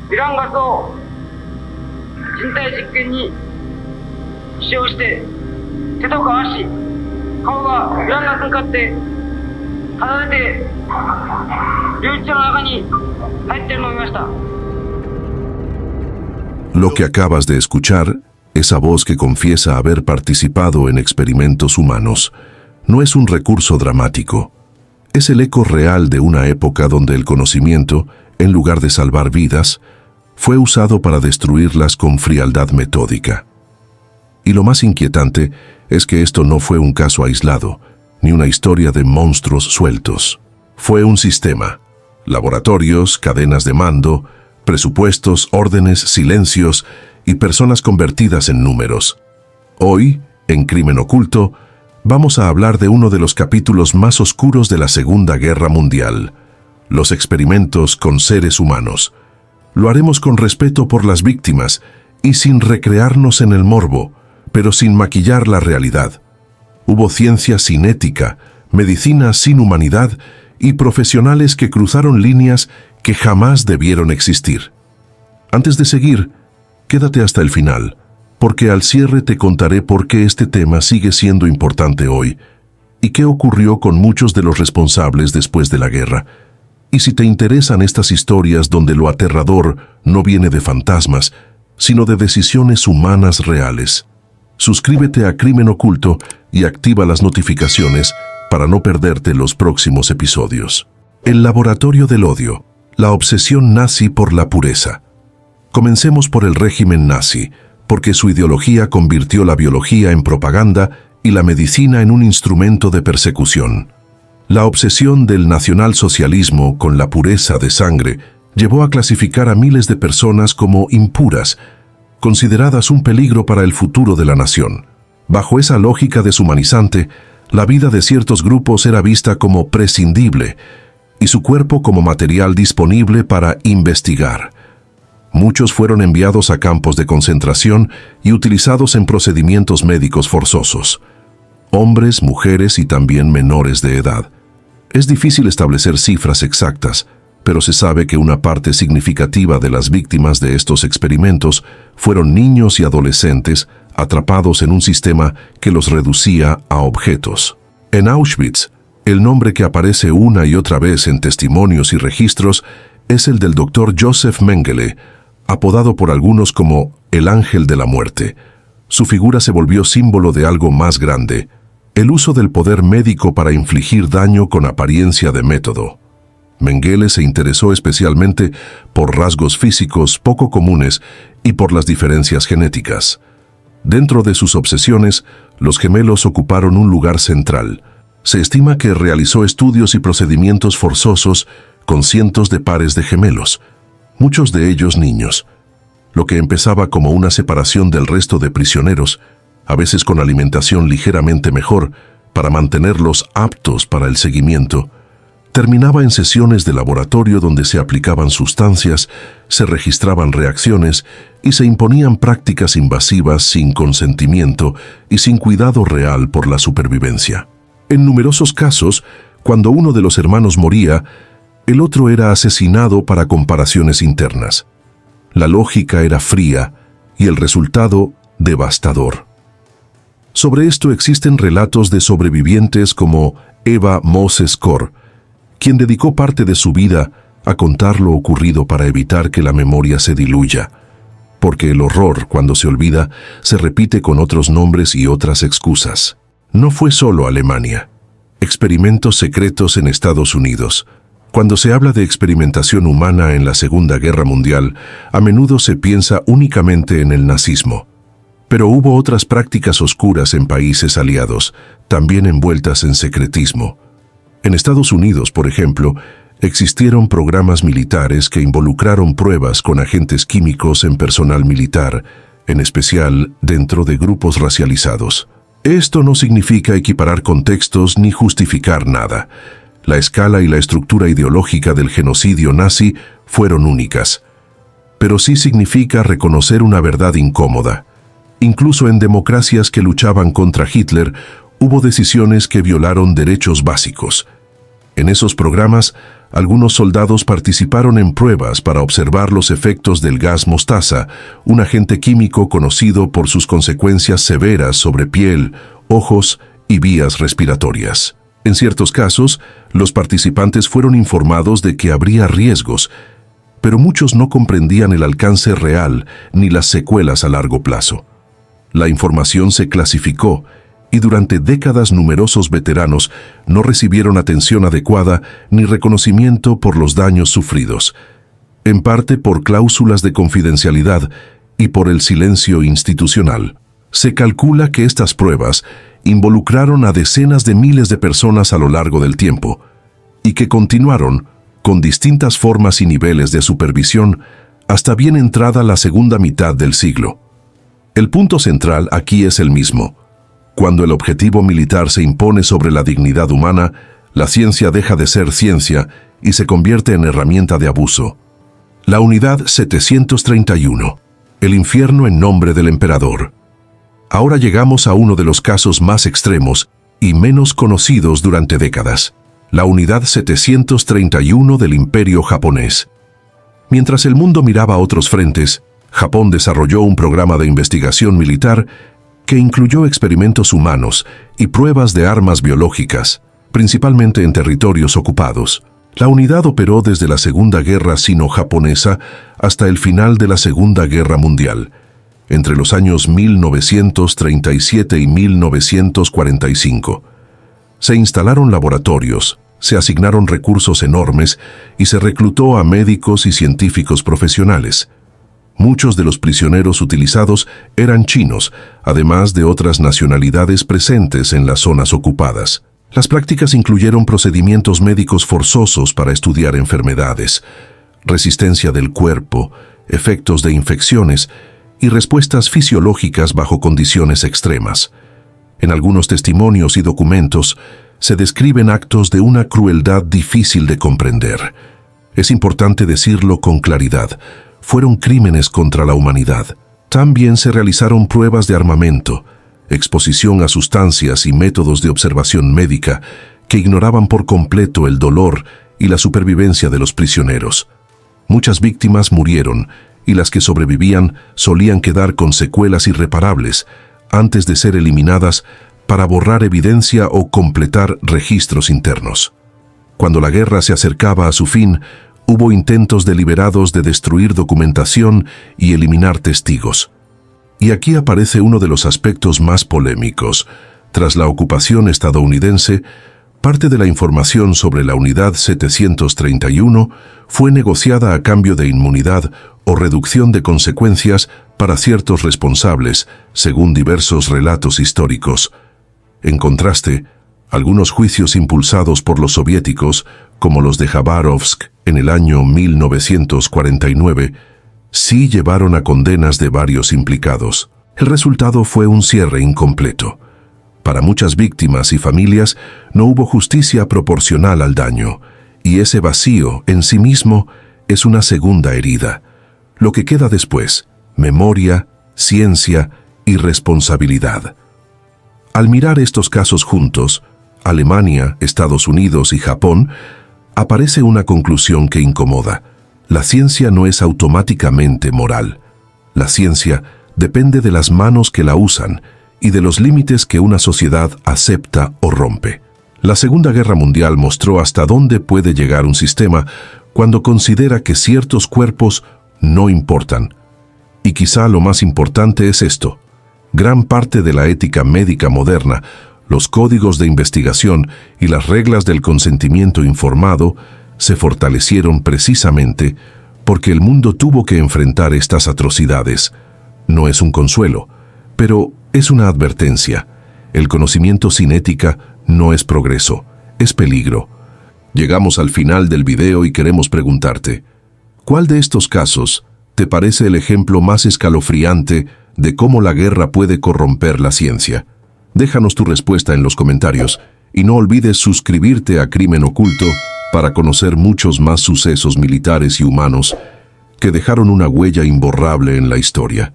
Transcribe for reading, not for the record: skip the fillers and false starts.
ウランガスを人体実験に使用して手とか足、顔がウランガスに向かって離れて留置所の中に入っているのを見ました。Lo que acabas de escuchar, esa voz que confiesa haber participado en experimentos humanos, no es un recurso dramático. Es el eco real de una época donde el conocimiento, en lugar de salvar vidas, fue usado para destruirlas con frialdad metódica. Y lo más inquietante es que esto no fue un caso aislado, ni una historia de monstruos sueltos. Fue un sistema: laboratorios, cadenas de mando, presupuestos, órdenes, silencios y personas convertidas en números. Hoy, en Crimen Oculto, vamos a hablar de uno de los capítulos más oscuros de la Segunda Guerra Mundial: los experimentos con seres humanos. Lo haremos con respeto por las víctimas y sin recrearnos en el morbo, pero sin maquillar la realidad. Hubo ciencia sin ética, medicina sin humanidad y profesionales que cruzaron líneas que jamás debieron existir. Antes de seguir, quédate hasta el final, porque al cierre te contaré por qué este tema sigue siendo importante hoy y qué ocurrió con muchos de los responsables después de la guerra. Y si te interesan estas historias donde lo aterrador no viene de fantasmas, sino de decisiones humanas reales, suscríbete a Crimen Oculto y activa las notificaciones para no perderte los próximos episodios. El laboratorio del odio, la obsesión nazi por la pureza. Comencemos por el régimen nazi, porque su ideología convirtió la biología en propaganda y la medicina en un instrumento de persecución. La obsesión del nacionalsocialismo con la pureza de sangre llevó a clasificar a miles de personas como impuras, consideradas un peligro para el futuro de la nación. Bajo esa lógica deshumanizante, la vida de ciertos grupos era vista como prescindible y su cuerpo como material disponible para investigar. Muchos fueron enviados a campos de concentración y utilizados en procedimientos médicos forzosos. Hombres, mujeres y también menores de edad. Es difícil establecer cifras exactas, pero se sabe que una parte significativa de las víctimas de estos experimentos fueron niños y adolescentes atrapados en un sistema que los reducía a objetos. En Auschwitz, el nombre que aparece una y otra vez en testimonios y registros es el del Dr. Josef Mengele, apodado por algunos como el Ángel de la Muerte. Su figura se volvió símbolo de algo más grande: el uso del poder médico para infligir daño con apariencia de método. Mengele se interesó especialmente por rasgos físicos poco comunes y por las diferencias genéticas. Dentro de sus obsesiones, los gemelos ocuparon un lugar central. Se estima que realizó estudios y procedimientos forzosos con cientos de pares de gemelos, muchos de ellos niños. Lo que empezaba como una separación del resto de prisioneros, a veces con alimentación ligeramente mejor, para mantenerlos aptos para el seguimiento, terminaba en sesiones de laboratorio donde se aplicaban sustancias, se registraban reacciones y se imponían prácticas invasivas sin consentimiento y sin cuidado real por la supervivencia. En numerosos casos, cuando uno de los hermanos moría, el otro era asesinado para comparaciones internas. La lógica era fría y el resultado devastador. Sobre esto existen relatos de sobrevivientes como Eva Moses-Kor, quien dedicó parte de su vida a contar lo ocurrido para evitar que la memoria se diluya, porque el horror, cuando se olvida, se repite con otros nombres y otras excusas. No fue solo Alemania. Experimentos secretos en Estados Unidos. Cuando se habla de experimentación humana en la Segunda Guerra Mundial, a menudo se piensa únicamente en el nazismo. Pero hubo otras prácticas oscuras en países aliados, también envueltas en secretismo. En Estados Unidos, por ejemplo, existieron programas militares que involucraron pruebas con agentes químicos en personal militar, en especial dentro de grupos racializados. Esto no significa equiparar contextos ni justificar nada. La escala y la estructura ideológica del genocidio nazi fueron únicas. Pero sí significa reconocer una verdad incómoda. Incluso en democracias que luchaban contra Hitler, hubo decisiones que violaron derechos básicos. En esos programas, algunos soldados participaron en pruebas para observar los efectos del gas mostaza, un agente químico conocido por sus consecuencias severas sobre piel, ojos y vías respiratorias. En ciertos casos, los participantes fueron informados de que habría riesgos, pero muchos no comprendían el alcance real ni las secuelas a largo plazo. La información se clasificó y durante décadas numerosos veteranos no recibieron atención adecuada ni reconocimiento por los daños sufridos, en parte por cláusulas de confidencialidad y por el silencio institucional. Se calcula que estas pruebas involucraron a decenas de miles de personas a lo largo del tiempo y que continuaron con distintas formas y niveles de supervisión hasta bien entrada la segunda mitad del siglo. El punto central aquí es el mismo. Cuando el objetivo militar se impone sobre la dignidad humana, la ciencia deja de ser ciencia y se convierte en herramienta de abuso. La unidad 731. El infierno en nombre del emperador. Ahora llegamos a uno de los casos más extremos y menos conocidos durante décadas. La unidad 731 del Imperio japonés. Mientras el mundo miraba a otros frentes, Japón desarrolló un programa de investigación militar que incluyó experimentos humanos y pruebas de armas biológicas, principalmente en territorios ocupados. La unidad operó desde la Segunda Guerra Sino-Japonesa hasta el final de la Segunda Guerra Mundial, entre los años 1937 y 1945. Se instalaron laboratorios, se asignaron recursos enormes y se reclutó a médicos y científicos profesionales. Muchos de los prisioneros utilizados eran chinos, además de otras nacionalidades presentes en las zonas ocupadas. Las prácticas incluyeron procedimientos médicos forzosos para estudiar enfermedades, resistencia del cuerpo, efectos de infecciones y respuestas fisiológicas bajo condiciones extremas. En algunos testimonios y documentos se describen actos de una crueldad difícil de comprender. Es importante decirlo con claridad. Fueron crímenes contra la humanidad. También se realizaron pruebas de armamento, exposición a sustancias y métodos de observación médica que ignoraban por completo el dolor y la supervivencia de los prisioneros. Muchas víctimas murieron y las que sobrevivían solían quedar con secuelas irreparables antes de ser eliminadas para borrar evidencia o completar registros internos. Cuando la guerra se acercaba a su fin, hubo intentos deliberados de destruir documentación y eliminar testigos. Y aquí aparece uno de los aspectos más polémicos. Tras la ocupación estadounidense, parte de la información sobre la unidad 731 fue negociada a cambio de inmunidad o reducción de consecuencias para ciertos responsables, según diversos relatos históricos. En contraste, algunos juicios impulsados por los soviéticos, como los de Khabarovsk en el año 1949, sí llevaron a condenas de varios implicados. El resultado fue un cierre incompleto. Para muchas víctimas y familias no hubo justicia proporcional al daño, y ese vacío en sí mismo es una segunda herida. Lo que queda después, memoria, ciencia y responsabilidad. Al mirar estos casos juntos, Alemania, Estados Unidos y Japón, aparece una conclusión que incomoda. La ciencia no es automáticamente moral. La ciencia depende de las manos que la usan y de los límites que una sociedad acepta o rompe. La Segunda Guerra Mundial mostró hasta dónde puede llegar un sistema cuando considera que ciertos cuerpos no importan. Y quizá lo más importante es esto. Gran parte de la ética médica moderna, los códigos de investigación y las reglas del consentimiento informado se fortalecieron precisamente porque el mundo tuvo que enfrentar estas atrocidades. No es un consuelo, pero es una advertencia. El conocimiento sin ética no es progreso, es peligro. Llegamos al final del video y queremos preguntarte, ¿cuál de estos casos te parece el ejemplo más escalofriante de cómo la guerra puede corromper la ciencia? Déjanos tu respuesta en los comentarios y no olvides suscribirte a Crimen Oculto para conocer muchos más sucesos militares y humanos que dejaron una huella imborrable en la historia.